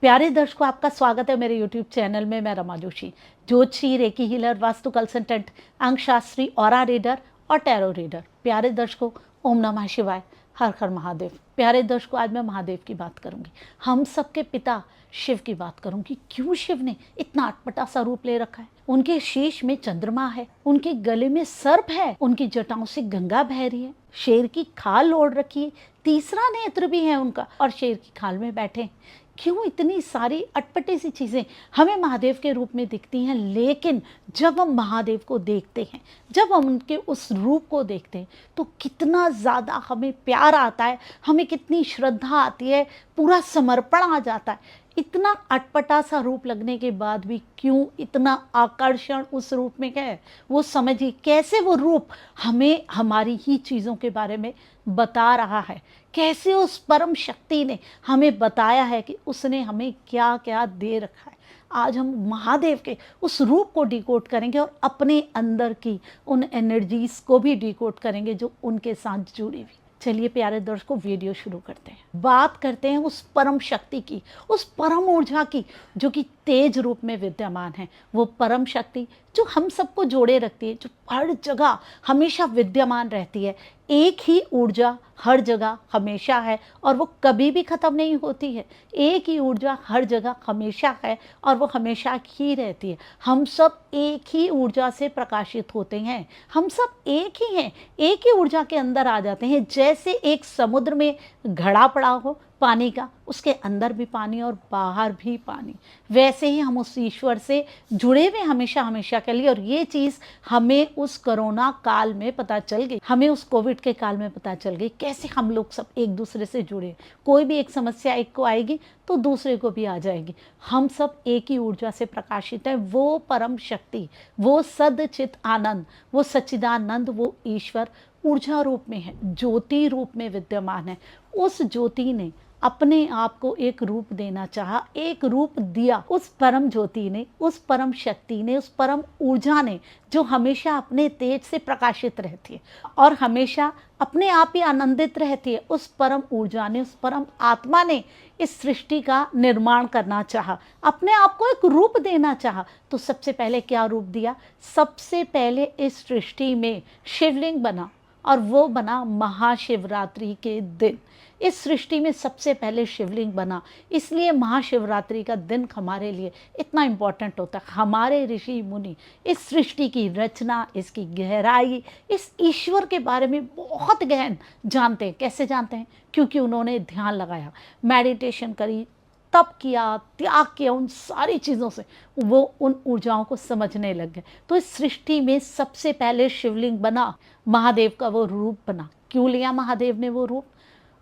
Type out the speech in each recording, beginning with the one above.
प्यारे दर्शकों, आपका स्वागत है मेरे यूट्यूब चैनल में। मैं रमा जोशी, ज्योतिषी, रेकी हीलर, वास्तु कंसल्टेंट, अंक शास्त्री, ऑरा रीडर और टैरो रीडर। प्यारे दर्शकों, ओम नमः शिवाय, हर हर महादेव। प्यारे दर्शकों, आज मैं महादेव की बात करूंगी, हम सबके पिता शिव की बात करूंगी। क्यों शिव ने इतना अटपटा सा रूप ले रखा है? उनके शीश में चंद्रमा है, उनके गले में सर्प है, उनकी जटाओं से गंगा बह रही है, शेर की खाल ओढ़ रखी है, तीसरा नेत्र भी है उनका और शेर की खाल में बैठे हैं। क्यों इतनी सारी अटपटी सी चीज़ें हमें महादेव के रूप में दिखती हैं? लेकिन जब हम महादेव को देखते हैं, जब हम उनके उस रूप को देखते हैं, तो कितना ज़्यादा हमें प्यार आता है, हमें कितनी श्रद्धा आती है, पूरा समर्पण आ जाता है। इतना अटपटा सा रूप लगने के बाद भी क्यों इतना आकर्षण उस रूप में है, वो समझिए। कैसे वो रूप हमें हमारी ही चीज़ों के बारे में बता रहा है, कैसे उस परम शक्ति ने हमें बताया है कि उसने हमें क्या क्या दे रखा है। आज हम महादेव के उस रूप को डिकोड करेंगे और अपने अंदर की उन एनर्जीज को भी डिकोड करेंगे जो उनके साथ जुड़ी हुई। चलिए प्यारे दर्शकों, वीडियो शुरू करते हैं। बात करते हैं उस परम शक्ति की, उस परम ऊर्जा की, जो कि तेज रूप में विद्यमान है। वो परम शक्ति जो हम सबको जोड़े रखती है, जो हर जगह हमेशा विद्यमान रहती है। एक ही ऊर्जा हर जगह हमेशा है और वो कभी भी ख़त्म नहीं होती है। एक ही ऊर्जा हर जगह हमेशा है और वो हमेशा ही रहती है। हम सब एक ही ऊर्जा से प्रकाशित होते हैं, हम सब एक ही हैं, एक ही ऊर्जा के अंदर आ जाते हैं। जैसे एक समुद्र में घड़ा पड़ा हो पानी का, उसके अंदर भी पानी और बाहर भी पानी, वैसे ही हम उस ईश्वर से जुड़े हुए हमेशा हमेशा के लिए। और ये चीज़ हमें उस कोरोना काल में पता चल गई, हमें उस कोविड के काल में पता चल गई, कैसे हम लोग सब एक दूसरे से जुड़े। कोई भी एक समस्या एक को आएगी तो दूसरे को भी आ जाएगी। हम सब एक ही ऊर्जा से प्रकाशित हैं। वो परम शक्ति, वो सदचित आनंद, वो सच्चिदानंद, वो ईश्वर ऊर्जा रूप में है, ज्योति रूप में विद्यमान है। उस ज्योति ने अपने आप को एक रूप देना चाहा, एक रूप दिया उस परम ज्योति ने, उस परम शक्ति ने, उस परम ऊर्जा ने, जो हमेशा अपने तेज से प्रकाशित रहती है और हमेशा अपने आप ही आनंदित रहती है। उस परम ऊर्जा ने, उस परम आत्मा ने इस सृष्टि का निर्माण करना चाहा, अपने आप को एक रूप देना चाहा। तो सबसे पहले क्या रूप दिया? सबसे पहले इस सृष्टि में शिवलिंग बना और वो बना महाशिवरात्रि के दिन। इस सृष्टि में सबसे पहले शिवलिंग बना, इसलिए महाशिवरात्रि का दिन हमारे लिए इतना इम्पोर्टेंट होता है। हमारे ऋषि मुनि इस सृष्टि की रचना, इसकी गहराई, इस ईश्वर के बारे में बहुत गहन जानते हैं। कैसे जानते हैं? क्योंकि उन्होंने ध्यान लगाया, मेडिटेशन करी, तप किया, त्याग किया, उन सारी चीज़ों से वो उन ऊर्जाओं को समझने लग गए। तो इस सृष्टि में सबसे पहले शिवलिंग बना, महादेव का वो रूप बना। क्यों लिया महादेव ने वो रूप?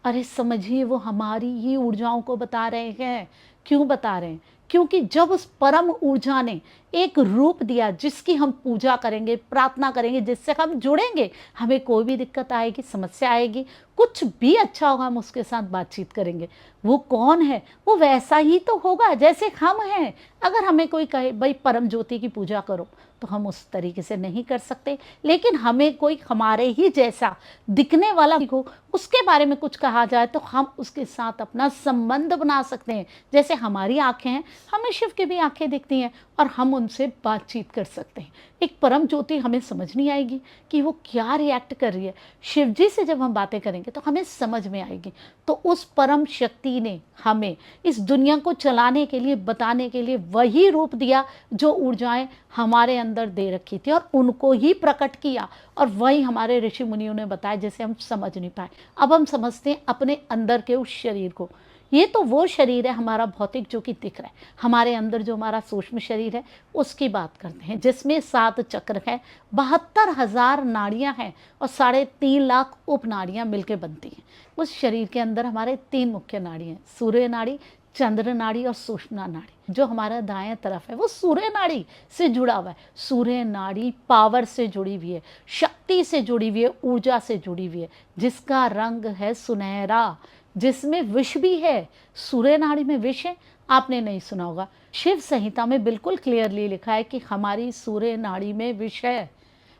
अरे समझिए, वो हमारी ही ऊर्जाओं को बता रहे हैं। क्यों बता रहे हैं? क्योंकि जब उस परम ऊर्जा ने एक रूप दिया जिसकी हम पूजा करेंगे, प्रार्थना करेंगे, जिससे हम जुड़ेंगे, हमें कोई भी दिक्कत आएगी, समस्या आएगी, कुछ भी अच्छा होगा, हम उसके साथ बातचीत करेंगे। वो कौन है? वो वैसा ही तो होगा जैसे हम हैं। अगर हमें कोई कहे भाई परम ज्योति की पूजा करो, तो हम उस तरीके से नहीं कर सकते। लेकिन हमें कोई हमारे ही जैसा दिखने वाला हो, उसके बारे में कुछ कहा जाए तो हम उसके साथ अपना संबंध बना सकते हैं। जैसे हमारी आंखें हैं, हमें शिव की भी आंखें दिखती हैं और हम उनसे बातचीत कर सकते हैं। एक परम ज्योति हमें समझ नहीं आएगी कि वो क्या रिएक्ट कर रही है। शिव जी से जब हम बातें करेंगे तो हमें समझ में आएगी। तो उस परम शक्ति ने हमें इस दुनिया को चलाने के लिए, बताने के लिए वही रूप दिया जो ऊर्जाएं हमारे अंदर दे रखी थी और उनको ही प्रकट किया। और वही हमारे ऋषि मुनियों ने बताया, जैसे हम समझ नहीं पाए। अब हम समझते हैं अपने अंदर के उस शरीर को। ये तो वो शरीर है हमारा भौतिक जो कि दिख रहा है। हमारे अंदर जो हमारा सूक्ष्म शरीर है उसकी बात करते हैं, जिसमें 7 चक्र है, 72,000 नाड़ियाँ हैं और 3.5 लाख उप नाड़ियाँ मिलकर बनती हैं। उस शरीर के अंदर हमारे 3 मुख्य नाड़ी हैं, सूर्य नाड़ी, चंद्र नाड़ी और सुषुम्ना नाड़ी। जो हमारा दाएं तरफ है वो सूर्य नाड़ी से जुड़ा हुआ है। सूर्य नाड़ी पावर से जुड़ी हुई है, शक्ति से जुड़ी हुई है, ऊर्जा से जुड़ी हुई है, जिसका रंग है सुनहरा, जिसमें विष भी है। सूर्य नाड़ी में विष है, आपने नहीं सुना होगा। शिव संहिता में बिल्कुल क्लियरली लिखा है कि हमारी सूर्य नाड़ी में विष है।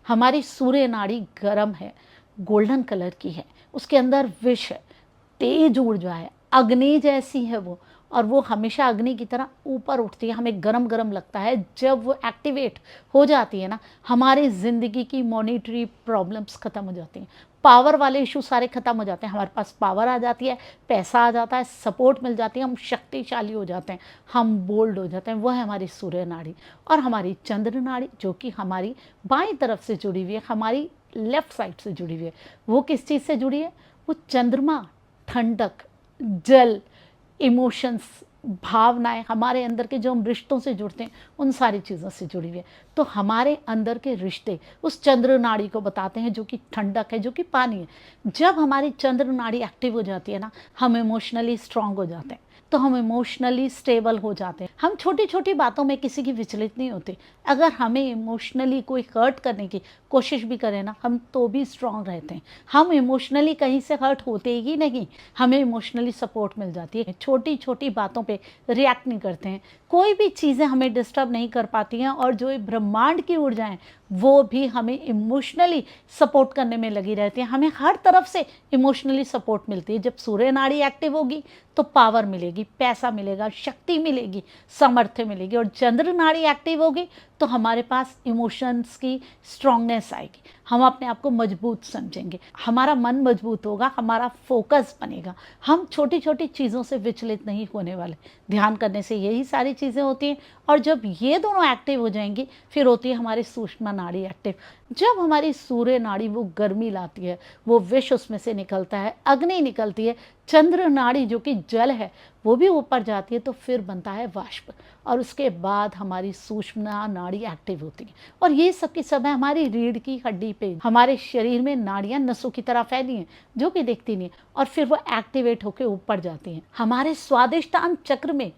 हमारी सूर्य नाड़ी गर्म है, गोल्डन कलर की है, उसके अंदर विष है, तेज ऊर्जा है, अग्नि जैसी है वो, और वो हमेशा अग्नि की तरह ऊपर उठती है, हमें गरम गरम लगता है। जब वो एक्टिवेट हो जाती है ना, हमारी ज़िंदगी की मॉनिटरी प्रॉब्लम्स ख़त्म हो जाती हैं, पावर वाले इशू सारे ख़त्म हो जाते हैं, हमारे पास पावर आ जाती है, पैसा आ जाता है, सपोर्ट मिल जाती है, हम शक्तिशाली हो जाते हैं, हम बोल्ड हो जाते हैं। वह है हमारी सूर्य नाड़ी। और हमारी चंद्र नाड़ी जो कि हमारी बाईं तरफ से जुड़ी हुई है, हमारी लेफ्ट साइड से जुड़ी हुई है। वो किस चीज़ से जुड़ी है? वो चंद्रमा, ठंडक, जल, इमोशंस, भावनाएं, हमारे अंदर के जो हम रिश्तों से जुड़ते हैं उन सारी चीज़ों से जुड़ी हुई है। तो हमारे अंदर के रिश्ते उस चंद्र नाड़ी को बताते हैं, जो कि ठंडक है, जो कि पानी है। जब हमारी चंद्र नाड़ी एक्टिव हो जाती है ना, हम इमोशनली स्ट्रांग हो जाते हैं, तो हम इमोशनली स्टेबल हो जाते हैं। हम छोटी छोटी बातों में किसी की विचलित नहीं होते। अगर हमें इमोशनली कोई हर्ट करने की कोशिश भी करें ना, हम तो भी स्ट्रांग रहते हैं। हम इमोशनली कहीं से हर्ट होते ही नहीं, हमें इमोशनली सपोर्ट मिल जाती है। छोटी छोटी बातों पे रिएक्ट नहीं करते हैं, कोई भी चीज़ें हमें डिस्टर्ब नहीं कर पाती हैं। और जो ब्रह्मांड की ऊर्जाएं वो भी हमें इमोशनली सपोर्ट करने में लगी रहती हैं। हमें हर तरफ से इमोशनली सपोर्ट मिलती है। जब सूर्य नाड़ी एक्टिव होगी तो पावर मिलेगी, पैसा मिलेगा, शक्ति मिलेगी, सामर्थ्य मिलेगी। और चंद्र नाड़ी एक्टिव होगी तो हमारे पास इमोशंस की स्ट्रांगनेस आएगी, हम अपने आप को मजबूत समझेंगे, हमारा मन मजबूत होगा, हमारा फोकस बनेगा, हम छोटी छोटी चीज़ों से विचलित नहीं होने वाले। ध्यान करने से यही सारी चीज़ें होती हैं। और जब ये दोनों एक्टिव हो जाएंगी फिर होती है हमारी सूक्ष्म नाड़ी एक्टिव। जब हमारी सूर्य नाड़ी वो गर्मी लाती है, वो विष उसमें से निकलता है, अग्नि निकलती है, चंद्र नाड़ी जो कि जल है वो भी ऊपर जाती है, तो फिर बनता है वाष्प। और उसके बाद हमारी सूक्ष्म नाड़ी एक्टिव होती है। और ये सब के सब है हमारी रीढ़ की हड्डी पे। हमारे शरीर में नाड़ियां नसों की तरह फैली हैं जो कि दिखती नहीं, और फिर वो एक्टिवेट होकर ऊपर जाती हैं। हमारे स्वादिष्टान चक्र में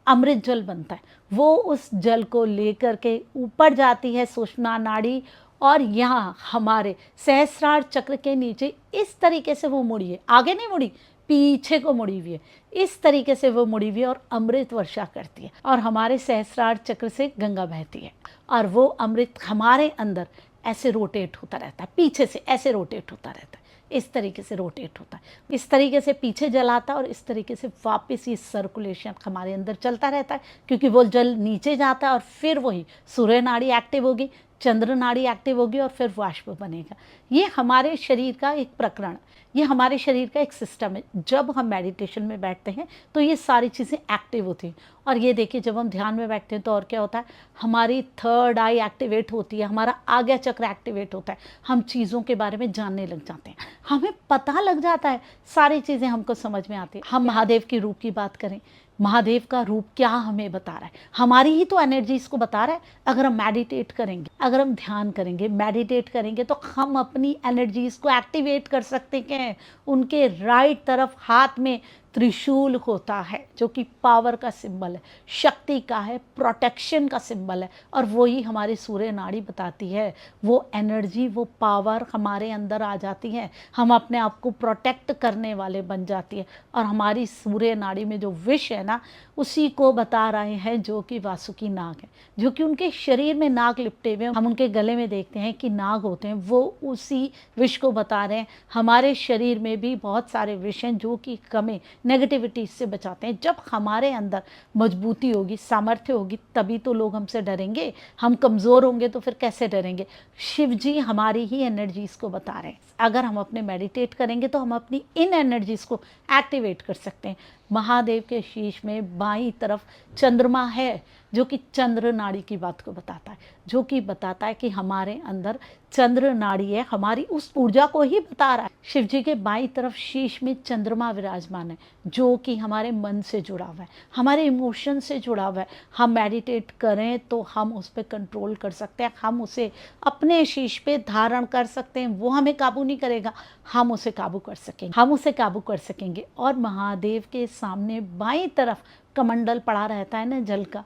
अमृत जल बनता है, वो उस जल को लेकर के ऊपर जाती है सूक्ष्म नाड़ी। और यहाँ हमारे सहस्रार चक्र के नीचे इस तरीके से वो मुड़ी है, आगे नहीं मुड़ी, पीछे को मुड़ी हुई है, इस तरीके से वो मुड़ी हुई है और अमृत वर्षा करती है। और हमारे सहस्रार चक्र से गंगा बहती है और वो अमृत हमारे अंदर ऐसे रोटेट होता रहता है, पीछे से ऐसे रोटेट होता रहता है, इस तरीके से रोटेट होता है, इस तरीके से पीछे जल आता है और इस तरीके से वापस ये सर्कुलेशन हमारे अंदर चलता रहता है। क्योंकि वो जल नीचे जाता है और फिर वही सूर्य नाड़ी एक्टिव होगी, चंद्र नाड़ी एक्टिव होगी और फिर वाष्प बनेगा। ये हमारे शरीर का एक प्रकरण, ये हमारे शरीर का एक सिस्टम है। जब हम मेडिटेशन में बैठते हैं तो ये सारी चीज़ें एक्टिव होती हैं। और ये देखिए, जब हम ध्यान में बैठते हैं तो और क्या होता है, हमारी थर्ड आई एक्टिवेट होती है, हमारा आज्ञा चक्र एक्टिवेट होता है, हम चीज़ों के बारे में जानने लग जाते हैं, हमें पता लग जाता है, सारी चीज़ें हमको समझ में आती है। हम महादेव के रूप की बात करें, महादेव का रूप क्या हमें बता रहा है, हमारी ही तो एनर्जी इसको बता रहा है। अगर हम मेडिटेट करेंगे, अगर हम ध्यान करेंगे, मेडिटेट करेंगे, तो हम अपनी एनर्जीज को एक्टिवेट कर सकते हैं। उनके राइट तरफ हाथ में त्रिशूल होता है जो कि पावर का सिंबल है, शक्ति का है, प्रोटेक्शन का सिंबल है। और वो ही हमारी सूर्य नाड़ी बताती है, वो एनर्जी, वो पावर हमारे अंदर आ जाती है, हम अपने आप को प्रोटेक्ट करने वाले बन जाती है। और हमारी सूर्य नाड़ी में जो विष है ना, उसी को बता रहे हैं जो कि वासुकी नाग है, जो कि उनके शरीर में नाग लिपटे हुए, हम उनके गले में देखते हैं कि नाग होते हैं, वो उसी विष को बता रहे हैं। हमारे शरीर में भी बहुत सारे विष हैं जो कि हमें नेगेटिविटी से बचाते हैं। जब हमारे अंदर मजबूती होगी, सामर्थ्य होगी, तभी तो लोग हमसे डरेंगे। हम कमज़ोर होंगे तो फिर कैसे डरेंगे। शिव जी हमारी ही एनर्जीज़ को बता रहे हैं। अगर हम अपने मेडिटेट करेंगे तो हम अपनी इन एनर्जीज़ को एक्टिवेट कर सकते हैं। महादेव के शीश में बाईं तरफ चंद्रमा है जो कि चंद्र नाड़ी की बात को बताता है, जो कि बताता है कि हमारे अंदर चंद्र नाड़ी है, हमारी उस ऊर्जा को ही बता रहा है। शिव जी के बाईं तरफ शीश में चंद्रमा विराजमान है जो कि हमारे मन से जुड़ा हुआ है, हमारे इमोशन से जुड़ा हुआ है। हम मेडिटेट करें तो हम उस पर कंट्रोल कर सकते हैं, हम उसे अपने शीश पे धारण कर सकते हैं। वो हमें काबू नहीं करेगा, हम उसे काबू कर सकेंगे, हम उसे काबू कर सकेंगे। और महादेव के सामने बाईं तरफ कमंडल पड़ा रहता है ना जल का,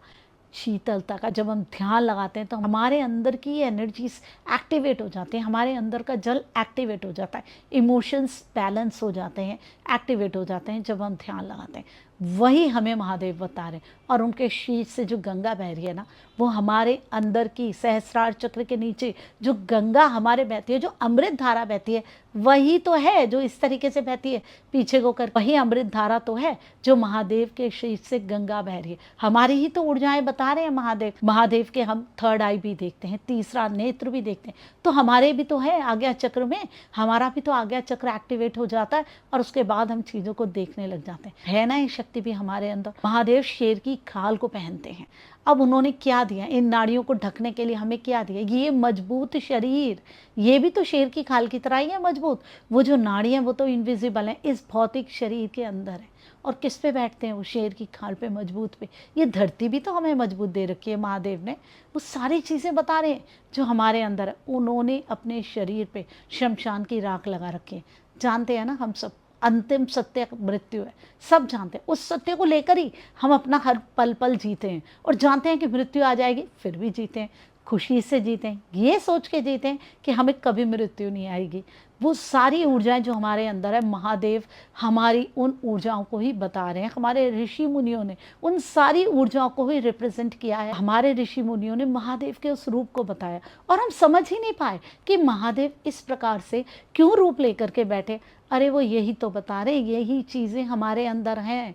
शीतलता का। जब हम ध्यान लगाते हैं तो हमारे अंदर की एनर्जीज एक्टिवेट हो जाती हैं, हमारे अंदर का जल एक्टिवेट हो जाता है, इमोशंस बैलेंस हो जाते हैं, एक्टिवेट हो जाते हैं जब हम ध्यान लगाते हैं। वही हमें महादेव बता रहे हैं। और उनके शीश से जो गंगा बह रही है ना, वो हमारे अंदर की सहस्रार चक्र के नीचे जो गंगा हमारे बहती है, जो अमृत धारा बहती है, वही तो है जो इस तरीके से बहती है पीछे को कर, वही अमृत धारा तो है जो महादेव के शीश से गंगा बह रही है। हमारी ही तो ऊर्जाएं बता रहे हैं महादेव। महादेव के हम थर्ड आई भी देखते हैं, तीसरा नेत्र भी देखते हैं, तो हमारे भी तो है आज्ञा चक्र में, हमारा भी तो आज्ञा चक्र एक्टिवेट हो जाता है और उसके बाद हम चीज़ों को देखने लग जाते हैं। है ना ये शक्ति भी हमारे अंदर। महादेव शेर की खाल को पहनते हैं। अब उन्होंने क्या दिया इन नाड़ियों को ढकने के लिए, हमें क्या दिया, ये मजबूत शरीर, ये भी तो शेर की खाल की तरह ही है मजबूत। वो जो नाड़ियाँ वो तो इनविजिबल हैं, इस भौतिक शरीर के अंदर है। और किस पे बैठते हैं वो, शेर की खाल पे, मजबूत पे। ये धरती भी तो हमें मजबूत दे रखी है महादेव ने। वो सारी चीज़ें बता रहे हैं जो हमारे अंदर है। उन्होंने अपने शरीर पे शमशान की राख लगा रखी है। जानते हैं ना हम सब, अंतिम सत्य मृत्यु है, सब जानते हैं। उस सत्य को लेकर ही हम अपना हर पल पल जीते हैं और जानते हैं कि मृत्यु आ जाएगी, फिर भी जीते हैं, खुशी से जीते हैं, ये सोच के जीते हैं कि हमें कभी मृत्यु नहीं आएगी। वो सारी ऊर्जाएं जो हमारे अंदर है, महादेव हमारी उन ऊर्जाओं को ही बता रहे हैं। हमारे ऋषि मुनियों ने उन सारी ऊर्जाओं को ही रिप्रेजेंट किया है। हमारे ऋषि मुनियों ने महादेव के उस रूप को बताया और हम समझ ही नहीं पाए कि महादेव इस प्रकार से क्यों रूप लेकर के बैठे। अरे वो यही तो बता रहे, यही चीज़ें हमारे अंदर हैं।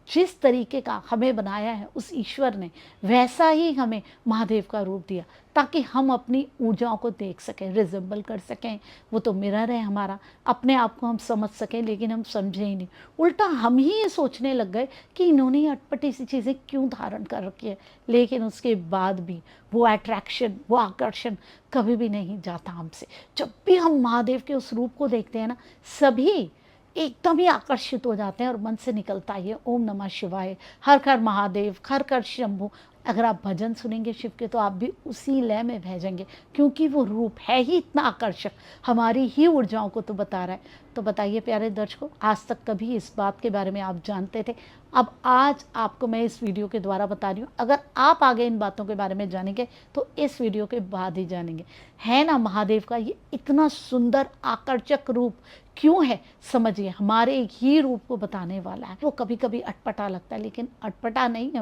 जिस तरीके का हमें बनाया है उस ईश्वर ने, वैसा ही हमें महादेव का रूप दिया ताकि हम अपनी ऊर्जाओं को देख सकें, रिजेंबल कर सकें। वो तो मिरर है हमारा, अपने आप को हम समझ सकें, लेकिन हम समझे ही नहीं। उल्टा हम ही ये सोचने लग गए कि इन्होंने अटपटी सी चीज़ें क्यों धारण कर रखी है, लेकिन उसके बाद भी वो अट्रैक्शन, वो आकर्षण कभी भी नहीं जाता हमसे। जब भी हम महादेव के उस रूप को देखते हैं ना, सभी एकदम ही आकर्षित हो जाते हैं और मन से निकलता है ओम नमः शिवाय, हर हर महादेव, खर खर शंभु। अगर आप भजन सुनेंगे शिव के तो आप भी उसी लय में बह जाएंगे, क्योंकि वो रूप है ही इतना आकर्षक, हमारी ही ऊर्जाओं को तो बता रहा है। तो बताइए प्यारे दर्शकों, आज तक कभी इस बात के बारे में आप जानते थे? अब आज आपको मैं इस वीडियो के द्वारा बता रही हूँ। अगर आप आगे इन बातों के बारे में जानेंगे तो इस वीडियो के बाद ही जानेंगे। है ना महादेव का ये इतना सुंदर आकर्षक रूप क्यों है, समझिए, हमारे ही रूप को बताने वाला है। वो कभी कभी अटपटा लगता है, लेकिन अटपटा नहीं है,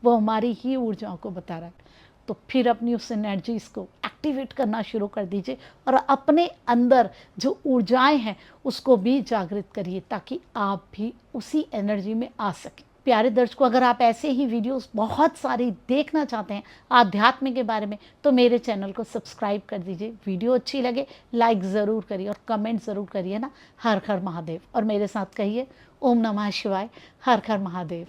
वो हमारी ही ऊर्जाओं को बता रहा है। तो फिर अपनी उस एनर्जीज को एक्टिवेट करना शुरू कर दीजिए और अपने अंदर जो ऊर्जाएं हैं उसको भी जागृत करिए, ताकि आप भी उसी एनर्जी में आ सकें। प्यारे दर्शकों, अगर आप ऐसे ही वीडियोस बहुत सारी देखना चाहते हैं आध्यात्म के बारे में, तो मेरे चैनल को सब्सक्राइब कर दीजिए। वीडियो अच्छी लगे लाइक ज़रूर करिए और कमेंट ज़रूर करिए ना, हर हर महादेव। और मेरे साथ कहिए ओम नमः शिवाय, हर हर महादेव।